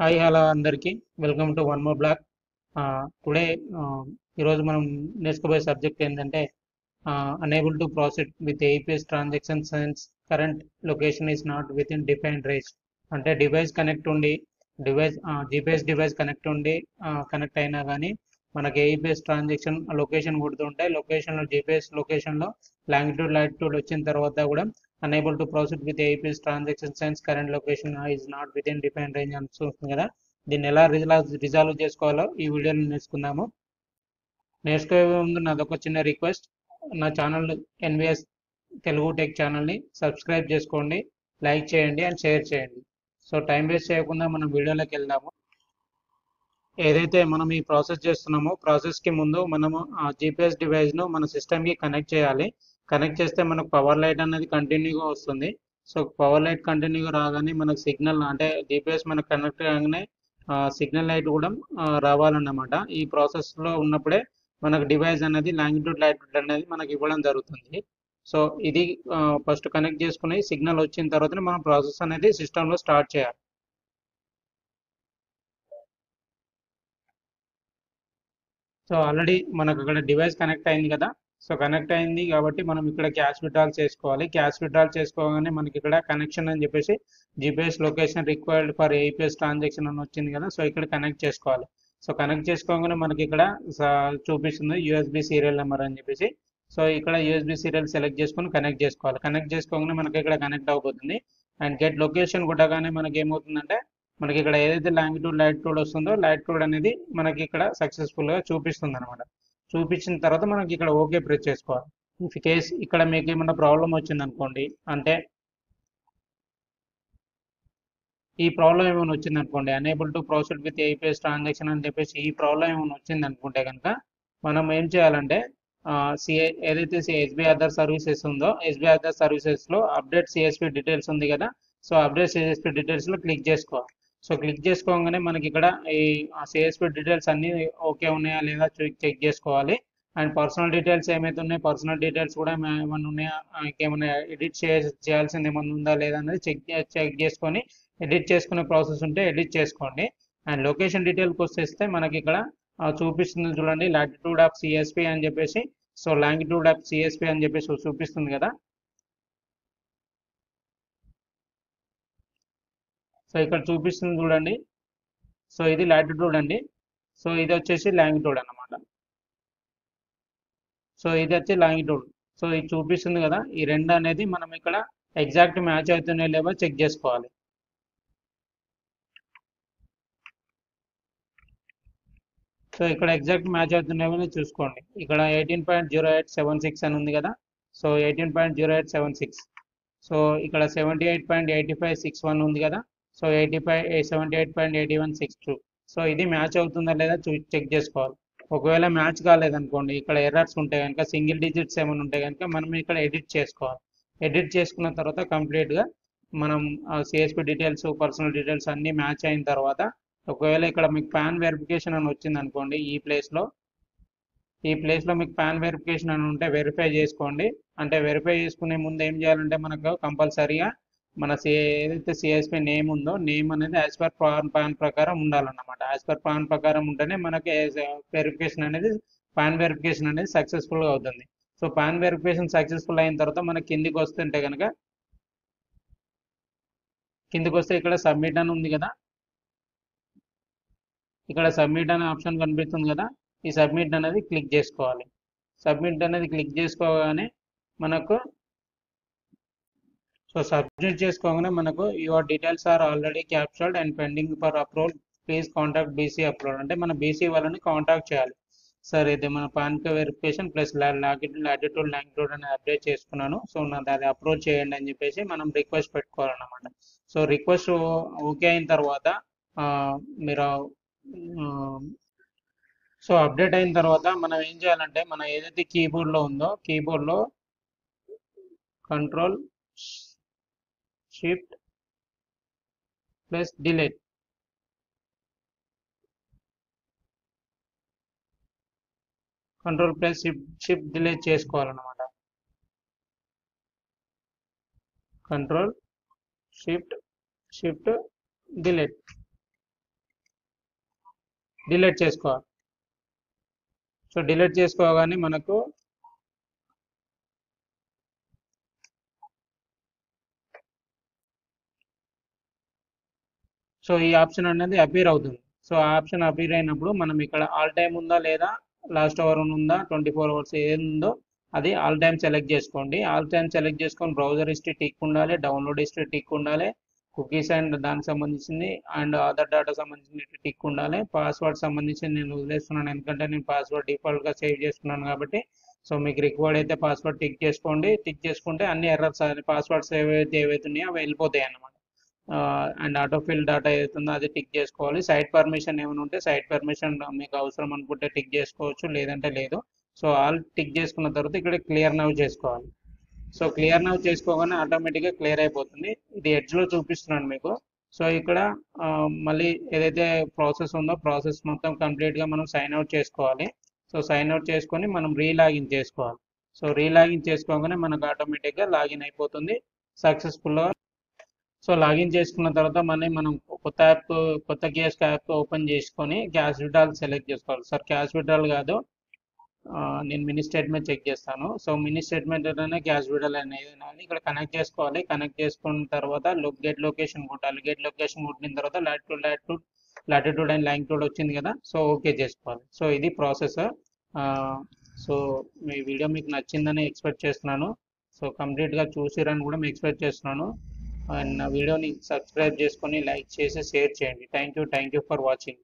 Hi hello అందరికీ welcome to one more blog today ఈరోజు మనం నేర్చుకోబోయే సబ్జెక్ట్ ఏంటంటే unable to process with APS transaction since current location is not with in defined range. అంటే device connect ఉండి GPS device connect అయినా కానీ మనకి APS transaction location కొడుతుంటే లొకేషన్లో జీపీఎస్ లొకేషన్లో లాంగిట్యూడ్ లాటిట్యూడ్ వచ్చిన తర్వాత కూడా unable to proceed with APS transaction since current location is not within defined range అని చూస్తుంది కదా. దీన్ని ఎలా రిజాల్వ్ చేసుకోవాలో ఈ వీడియోలో నేర్చుకుందాము. నేర్చుకోవే ముందు నాదొక చిన్న రిక్వెస్ట్, నా ఛానల్ ఎన్విఎస్ తెలుగు టెక్ ఛానల్ని సబ్స్క్రైబ్ చేసుకోండి, లైక్ చేయండి అండ్ షేర్ చేయండి. సో టైం వేస్ట్ చేయకుండా మనం వీడియోలోకి వెళ్దాము. ఏదైతే మనం ఈ ప్రాసెస్ చేస్తున్నామో ప్రాసెస్కి ముందు మనము ఆ జీపీఎస్ డివైస్ను మన సిస్టమ్కి కనెక్ట్ చేయాలి. కనెక్ట్ చేస్తే మనకు పవర్ లైట్ అనేది కంటిన్యూగా వస్తుంది. సో పవర్ లైట్ కంటిన్యూగా రాగానే మనకు సిగ్నల్ అంటే జీపీఎస్ మనకు కనెక్ట్ కాగానే సిగ్నల్ లైట్ కూడా రావాలన్నమాట. ఈ ప్రాసెస్లో ఉన్నప్పుడే మనకు డివైస్ అనేది లాంగిట్యూడ్ లాటిట్యూడ్ అనేది మనకి ఇవ్వడం జరుగుతుంది. సో ఇది ఫస్ట్ కనెక్ట్ చేసుకుని సిగ్నల్ వచ్చిన తర్వాతనే మనం ప్రాసెస్ అనేది సిస్టంలో స్టార్ట్ చేయాలి. సో ఆల్రెడీ మనకు అక్కడ డివైస్ కనెక్ట్ అయింది కదా. సో కనెక్ట్ అయింది కాబట్టి మనం ఇక్కడ క్యాష్ విత్డ్రాల్ చేసుకోవాలి. క్యాష్ విత్డ్రాల్ చేసుకోగానే మనకి ఇక్కడ కనెక్షన్ అని చెప్పేసి GPS location required for APS transaction అని వచ్చింది కదా. సో ఇక్కడ కనెక్ట్ చేసుకోవాలి. సో కనెక్ట్ చేసుకోగానే మనకి ఇక్కడ చూపిస్తుంది యూఎస్బి సీరియల్ నెంబర్ అని చెప్పేసి. సో ఇక్కడ యూఎస్బి సీరియల్ సెలెక్ట్ చేసుకొని కనెక్ట్ చేసుకోవాలి. కనెక్ట్ చేసుకోగానే మనకి ఇక్కడ కనెక్ట్ అవబోతుంది. అండ్ గెట్ లొకేషన్ కొట్టగానే మనకి ఏమవుతుందంటే మనకి ఇక్కడ ఏదైతే లాంగిట్యూడ్ లాటిట్యూడ్ వస్తుందో లాటిట్యూడ్ అనేది మనకి ఇక్కడ సక్సెస్ఫుల్గా చూపిస్తుంది అనమాట. చూపించిన తర్వాత మనకి ఇక్కడ ఓకే ప్రెస్ చేసుకోవాలి. ఇఫ్ కేస్ ఇక్కడ మీకు ఏమైనా ప్రాబ్లం వచ్చింది అనుకోండి, అంటే ఈ ప్రాబ్లం ఏమైనా వచ్చింది అనుకోండి, unable to proceed with APS transaction అని చెప్పేసి ఈ ప్రాబ్లం ఏమైనా వచ్చింది అనుకుంటే కనుక మనం ఏం చేయాలంటే ఏదైతే ఎస్బీఐ అదర్ సర్వీసెస్ ఉందో ఎస్బీఐ అదర్ సర్వీసెస్లో అప్డేట్ సిఎస్పి డీటెయిల్స్ ఉంది కదా. సో అప్డేట్ సిఎస్పి డీటెయిల్స్లో క్లిక్ చేసుకోవాలి. సో క్లిక్ చేసుకోగానే మనకి ఇక్కడ ఈ సిఎస్పి డీటెయిల్స్ అన్ని ఓకే ఉన్నాయా లేదా చెక్ చేసుకోవాలి. అండ్ పర్సనల్ డీటెయిల్స్ ఏమైతే ఉన్నాయో పర్సనల్ డీటెయిల్స్ కూడా ఏమైనా ఉన్నాయా, ఇంకేమైనా ఎడిట్ చేయాల్సింది ఏమైనా ఉందా లేదా అనేది చెక్ చేసుకొని ఎడిట్ చేసుకునే ప్రాసెస్ ఉంటే ఎడిట్ చేసుకోండి. అండ్ లొకేషన్ డీటెయిల్కి వచ్చేస్తే మనకి ఇక్కడ చూపిస్తుంది చూడండి, లాటిట్యూడ్ ఆఫ్ సిఎస్పి అని చెప్పేసి. సో లాంగిట్యూడ్ ఆఫ్ సిఎస్పి అని చెప్పేసి చూపిస్తుంది కదా. సో ఇక్కడ చూపిస్తుంది చూడండి. సో ఇది లాటిట్యూడ్ అండి. సో ఇది వచ్చేసి లాంగిట్యూడ్ అన్నమాట. సో ఇది వచ్చి లాంగిట్యూడ్. సో ఇది చూపిస్తుంది కదా. ఈ రెండు అనేది మనం ఇక్కడ ఎగ్జాక్ట్ మ్యాచ్ అవుతున్నాయో లేవో చెక్ చేసుకోవాలి. సో ఇక్కడ ఎగ్జాక్ట్ మ్యాచ్ అవుతున్నాయో చూసుకోండి. ఇక్కడ 18.0876 అని ఉంది కదా. సో 18.0876. సో ఇక్కడ 78.8561 ఉంది కదా. సో 78.8162. సో ఇది మ్యాచ్ అవుతుందా లేదా చెక్ చేసుకోవాలి. ఒకవేళ మ్యాచ్ కాలేదనుకోండి, ఇక్కడ ఎర్రర్స్ ఉంటే కనుక సింగిల్ డిజిట్స్ ఏమైనా ఉంటే కనుక మనం ఇక్కడ ఎడిట్ చేసుకోవాలి. ఎడిట్ చేసుకున్న తర్వాత కంప్లీట్గా మనం సిఎస్పి డీటెయిల్స్ పర్సనల్ డీటెయిల్స్ అన్నీ మ్యాచ్ అయిన తర్వాత ఒకవేళ ఇక్కడ మీకు పాన్ వెరిఫికేషన్ అని వచ్చింది అనుకోండి, ఈ ప్లేస్లో మీకు పాన్ వెరిఫికేషన్ అని ఉంటే వెరిఫై చేసుకోండి. అంటే వెరిఫై చేసుకునే ముందు ఏం చేయాలంటే మనకు కంపల్సరీగా మన ఏదైతే సిఎస్పి నేమ్ ఉందో నేమ్ అనేది యాజ్ పర్ పాన్ ప్రకారం ఉండాలన్నమాట. యాజ్ పర్ పాన్ ప్రకారం ఉంటేనే మనకి వెరిఫికేషన్ అనేది పాన్ వెరిఫికేషన్ అనేది సక్సెస్ఫుల్గా అవుతుంది. సో పాన్ వెరిఫికేషన్ సక్సెస్ఫుల్ అయిన తర్వాత మనకి కిందికి వస్తుంటే కనుక ఇక్కడ సబ్మిట్ అని ఉంది కదా. ఇక్కడ సబ్మిట్ అనే ఆప్షన్ కనిపిస్తుంది కదా. ఈ సబ్మిట్ అనేది క్లిక్ చేసుకోవాలి. సబ్మిట్ అనేది క్లిక్ చేసుకోగానే మనకు సబ్మిట్ చేసుకోగానే మనకు your details are already captured and pending for approval, please contact BC upload. అంటే మన బీసీ వాళ్ళని కాంటాక్ట్ చేయాలి. సార్ ఇది మన PAN card verification plus latitude longitude అనేది అప్డేట్ చేసుకున్నాను, సో నాది అది అప్రోచ్ చేయండి అని చెప్పేసి మనం రిక్వెస్ట్ పెట్టుకోవాలన్నమాట. సో రిక్వెస్ట్ ఓకే అయిన తర్వాత మీరు సో అప్డేట్ అయిన తర్వాత మనం ఏం చేయాలంటే మన ఏదైతే కీబోర్డ్లో ఉందో కీబోర్డ్లో control shift plus delete, control plus shift delete చేసుకోవాలన్నమాట. Control shift delete. డిలీట్ చేసుకోవాలి. సో డిలీట్ చేసుకోగానే మనకు సో ఈ ఆప్షన్ అనేది అపీర్ అవుతుంది. సో ఆ ఆప్షన్ అపీర్ అయినప్పుడు మనం ఇక్కడ ఆల్ టైమ్ ఉందా లేదా లాస్ట్ అవర్ ఉందా 24 అవర్స్ ఏముందో అది ఆల్ టైమ్ సెలెక్ట్ చేసుకోండి. ఆల్ టైమ్ సెలెక్ట్ చేసుకొని బ్రౌజర్ హిస్టరీ టిక్ ఉండాలి, డౌన్లోడ్ హిస్టరీ టిక్ ఉండాలి, కుకీస్ అండ్ దానికి సంబంధించింది అండ్ అదర్ డేటా సంబంధించిన టిక్ ఉండాలి. పాస్వర్డ్ సంబంధించి నేను వదిలేస్తున్నాను, ఎందుకంటే నేను పాస్వర్డ్ డిఫాల్ట్గా సేవ్ చేసుకున్నాను కాబట్టి. సో మీకు రిక్వైర్డ్ అయితే పాస్వర్డ్ టిక్ చేసుకోండి. టిక్ చేసుకుంటే అన్ని ఎర్రర్స్ పాస్వర్డ్స్ ఏవైతే ఉన్నాయో అవి వెళ్ళిపోతాయి అన్నమాట. అండ్ ఆటోఫిల్ డేటా ఏదైతుందో అది టిక్ చేసుకోవాలి. సైట్ పర్మిషన్ ఏమైనా ఉంటే సైట్ పర్మిషన్ మీకు అవసరం అనుకుంటే టిక్ చేసుకోవచ్చు, లేదంటే లేదు. సో ఆల్ టిక్ చేసుకున్న తర్వాత ఇక్కడ క్లియర్ నవ్ చేసుకోవాలి. సో క్లియర్ నవ్ చేసుకోగానే ఆటోమేటిక్గా క్లియర్ అయిపోతుంది. ఇది ఎడ్జ్లో చూపిస్తున్నాను మీకు. సో ఇక్కడ మళ్ళీ ఏదైతే ప్రాసెస్ ఉందో ప్రాసెస్ మొత్తం కంప్లీట్గా మనం సైన్ అవుట్ చేసుకోవాలి. సో సైన్ అవుట్ చేసుకొని మనం రీలాగిన్ చేసుకోవాలి. సో రీలాగిన్ చేసుకోగానే మనకు ఆటోమేటిక్గా లాగిన్ అయిపోతుంది సక్సెస్ఫుల్గా. సో లాగిన్ చేసుకున్న తర్వాత మళ్ళీ మనం కొత్త కేస్ యాప్ ఓపెన్ చేసుకొని క్యాష్ విడ్రాల్ సెలెక్ట్ చేసుకోవాలి. సార్ క్యాష్ విడ్రాల్ కాదు, నేను మినీ స్టేట్మెంట్ చెక్ చేస్తాను. సో మినీ స్టేట్మెంట్ అనే క్యాష్ విడ్రాల్ అనేది ఇక్కడ కనెక్ట్ చేసుకోవాలి. కనెక్ట్ చేసుకున్న తర్వాత గెట్ లొకేషన్ కొట్టాలి. గెట్ లొకేషన్ కొట్టిన తర్వాత లాటిట్యూడ్ అండ్ లాంగిట్యూడ్ వచ్చింది కదా, సో ఓకే చేసుకోవాలి. సో ఇది ప్రాసెస్. సో మీ వీడియో మీకు నచ్చిందని ఎక్స్పెక్ట్ చేస్తున్నాను. సో కంప్లీట్గా చూసిరని కూడా మేము ఎక్స్పెక్ట్ చేస్తున్నాను. అండ్ నా వీడియోని సబ్స్క్రైబ్ చేసుకొని లైక్ చేసి షేర్ చేయండి. Thank you for watching.